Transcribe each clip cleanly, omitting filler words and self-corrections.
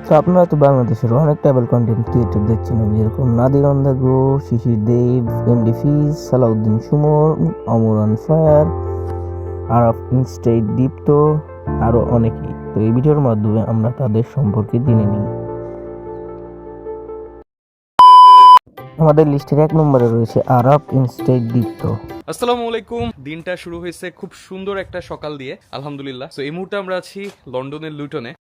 তো আপনারা তো বাংলাদেশের অনেক ট্রাভেল কন্টেন্ট ক্রিয়েটর দেখছেন, যেরকম Nadir on the go, Shishir Deb, MD Fiz, Salauddin Sumon, Omor on fire, Araf ইনস্টেট দীপ্ত, আরও অনেকেই। তো এই ভিডিওর মাধ্যমে আমরা তাদের সম্পর্কে জেনে নিই। আমাদের লিস্টের 1 নম্বরে রয়েছে আরাফ ইনস্টেট দীপ্ত। আসসালামু আলাইকুম। দিনটা শুরু হয়েছে খুব সুন্দর একটা সকাল দিয়ে, আলহামদুলিল্লাহ। তো এই মুহূর্তে আমরা আছি লন্ডনের লুটনে।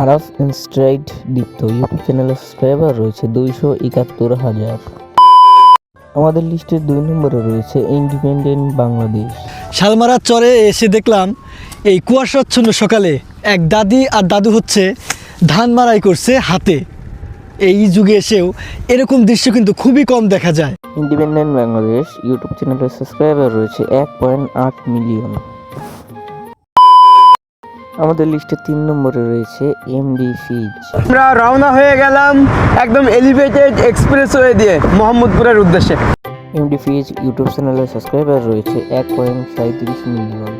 আরাফ ইনস্টেট দীপ্ত ইউটিউব চ্যানেলের সাবস্ক্রাইবার রয়েছে 271,000। আমাদের লিস্টের 2 নম্বরে রয়েছে ইন্ডিপেন্ডেন্ট বাংলাদেশ। শালমারার চরে এসে দেখলাম এই কুয়াশাচ্ছন্ন সকালে এক দাদি আর দাদু হচ্ছে ধান মাড়াই করছে হাতে। এই যুগে এসেও এরকম দৃশ্য কিন্তু খুবই কম দেখা যায়। ইন্ডিপেন্ডেন্ট বাংলাদেশ ইউটিউব চ্যানেলের সাবস্ক্রাইবার রয়েছে 1.8 মিলিয়ন। আমাদের লিস্টে 3 নম্বরে রয়েছে এমডি ফিজ। আমরা রওনা হয়ে গেলাম একদম এলিভেটেড এক্সপ্রেসওয়ে দিয়ে মোহাম্মদপুরের উদ্দেশ্যে। এমডি ফিজ ইউটিউব চ্যানেলের সাবস্ক্রাইবার রয়েছে 1.37 মিলিয়ন।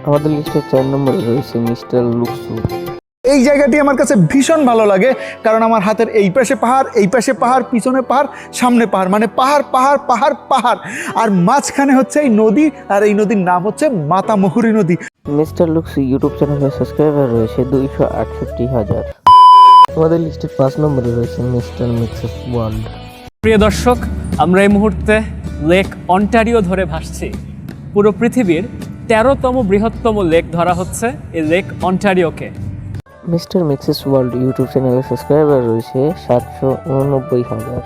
আমাদের লিস্টে 4 নম্বরে রয়েছে মিস্টার লুকসু। এই জায়গাটি আমার কাছে ভীষণ ভালো লাগে, কারণ আমার হাতের এই পাশে পাহাড়, এই পাশে পাহাড়, পিছনে পাহাড়, সামনে পাহাড়, মানে পাহাড় পাহাড় পাহাড় পাহাড়, আর মাঝখানে হচ্ছে এই নদী, আর এই নদীর নাম হচ্ছে মাতামুহুরী নদী। মিস্টার লুকসু ইউটিউব চ্যানেলের সাবস্ক্রাইবার রয়েছে 268,000। আমাদের লিস্টের 5 নম্বরে রয়েছে মিস্টার মিক্সেস ওয়ার্ল্ড। প্রিয় দর্শক, আমরা এই মুহূর্তে লেক অন্টারিও ধরে ভাসছি। পুরো পৃথিবীর 13তম বৃহত্তম লেক ধরা হচ্ছে এই লেক অন্টারিওকে। মিস্টার মিক্সেস ওয়ার্ল্ড ইউটিউব চ্যানেলের সাবস্ক্রাইবার রয়েছে 789,000।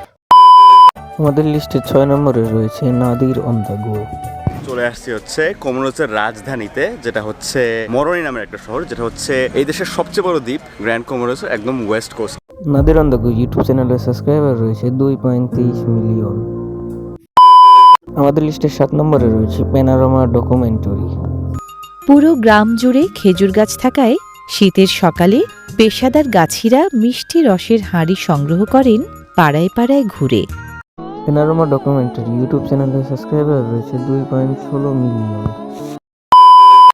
আমাদের লিস্টে 6 নম্বরে রয়েছে নাদির অন দ্য গো। চলে আসছি হচ্ছে কমোরোসের রাজধানীতে, যেটা হচ্ছে মরনি নামের একটা শহর, যেটা হচ্ছে এই দেশের সবচেয়ে বড় দ্বীপ, গ্র্যান্ড কমোরোসের একদম west coast. Nadir on the go YouTube চ্যানেলের সাবস্ক্রাইবার রয়েছে 2.23 মিলিয়ন। আমাদের লিস্টে 7 নম্বরে রয়েছে প্যানোরামা ডকুমেন্টারি। পুরো গ্রাম জুড়ে খেজুর গাছ থাকায় শীতের সকালে পেশাদার গাছিরা মিষ্টি রসের হাঁড়ি সংগ্রহ করেন পাড়ায় পাড়ায় ঘুরে। প্যানোরামা ডকুমেন্টারি ইউটিউব চ্যানেলের সাবস্ক্রাইবার রয়েছে 2.16 মিলিয়ন।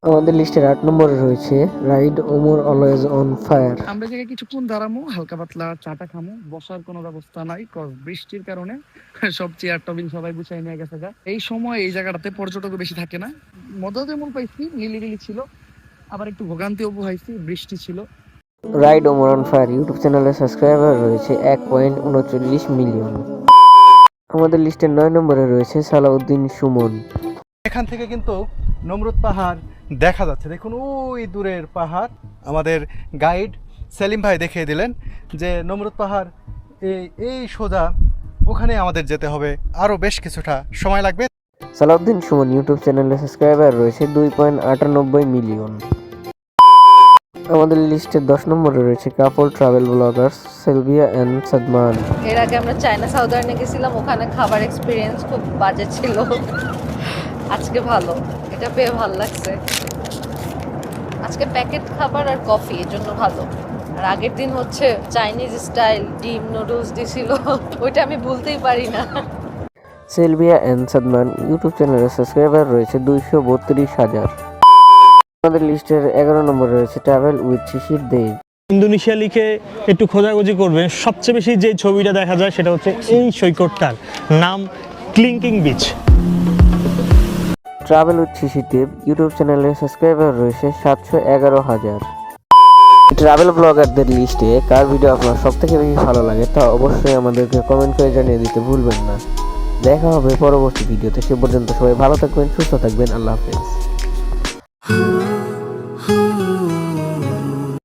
আমাদের লিস্টের 8 নম্বরে রয়েছে ride Omar always on fire. আমরা জায়গায় কিছুক্ষণ দাঁড়ামো, হালকা পাতলা চাটা খামো, বসার কোনো ব্যবস্থা নাই, বৃষ্টির কারণে সব চেয়ার টেবিল সবাই গুছাই নিয়ে গেছে। এই সময় এই জায়গাটাতে পর্যটক বেশি থাকে না। মজা যেমন পাইছি, নীলিবিলি ছিল, আবার একটু ভোগান্তিও পোহাইছি, বৃষ্টি ছিল। Ride Omar on fire YouTube চ্যানেলের সাবস্ক্রাইবার রয়েছে 1.39 মিলিয়ন। আমাদের লিস্টের 9 নম্বরে রয়েছে সালাউদ্দিন সুমন। এখান থেকে কিন্তু নমরুদ পাহাড় দেখা যাচ্ছে। দেখুন ওই দূরের পাহাড়। আমাদের গাইড সেলিম ভাই দেখিয়ে দিলেন যে নমরুদ পাহাড় এই সোজা, ওখানে আমাদের যেতে হবে, আরও বেশ কিছুটা সময় লাগবে। সালাউদ্দিন সুমন ইউটিউব চ্যানেলের সাবস্ক্রাইবার রয়েছে 2.98 মিলিয়ন। আমাদের লিস্টের 10 নম্বরে রয়েছে কাপল ট্রাভেল ব্লগার্স সেলভিয়া এন্ড সাদমান। এর আগে আমরা চায়না সাউদার্নে গেছিলাম, ওখানে খাবার এক্সপিরিয়েন্স খুব বাজে ছিল। আজকে ভালো, এটা পেয়ে ভালো লাগছে। আজকে প্যাকেট খাবার আর কফি, এর জন্য ভালো। আর আগের দিন হচ্ছে চাইনিজ স্টাইল ডিম নুডলস দিছিল, ওইটা আমি ভুলতেই পারি না। সেলভিয়া এন্ড সাদমান ইউটিউব চ্যানেলের সাবস্ক্রাইবার রয়েছে 232,000। আমাদের লিস্টের 11 নম্বরে রয়েছে travel with Shishir Dev. Indonesia লিখে একটু খোঁজাখুঁজি করবেন, সবচেয়ে বেশি যে ছবিটা দেখা যায় সেটা হচ্ছে এই সৈকতটার নাম Kelingking beach. Travel with Shishir Deb YouTube চ্যানেলের সাবস্ক্রাইবার রয়েছে 711,000। ট্রাভেল ব্লগারদের লিস্টে কার ভিডিও আপনার সবথেকে বেশি ভালো লাগে তা অবশ্যই আমাদেরকে কমেন্ট করে জানিয়ে দিতে ভুলবেন না। দেখা হবে পরবর্তী ভিডিওতে। সে পর্যন্ত সবাই ভালো থাকবেন, সুস্থ থাকবেন। আল্লাহ হাফেজ।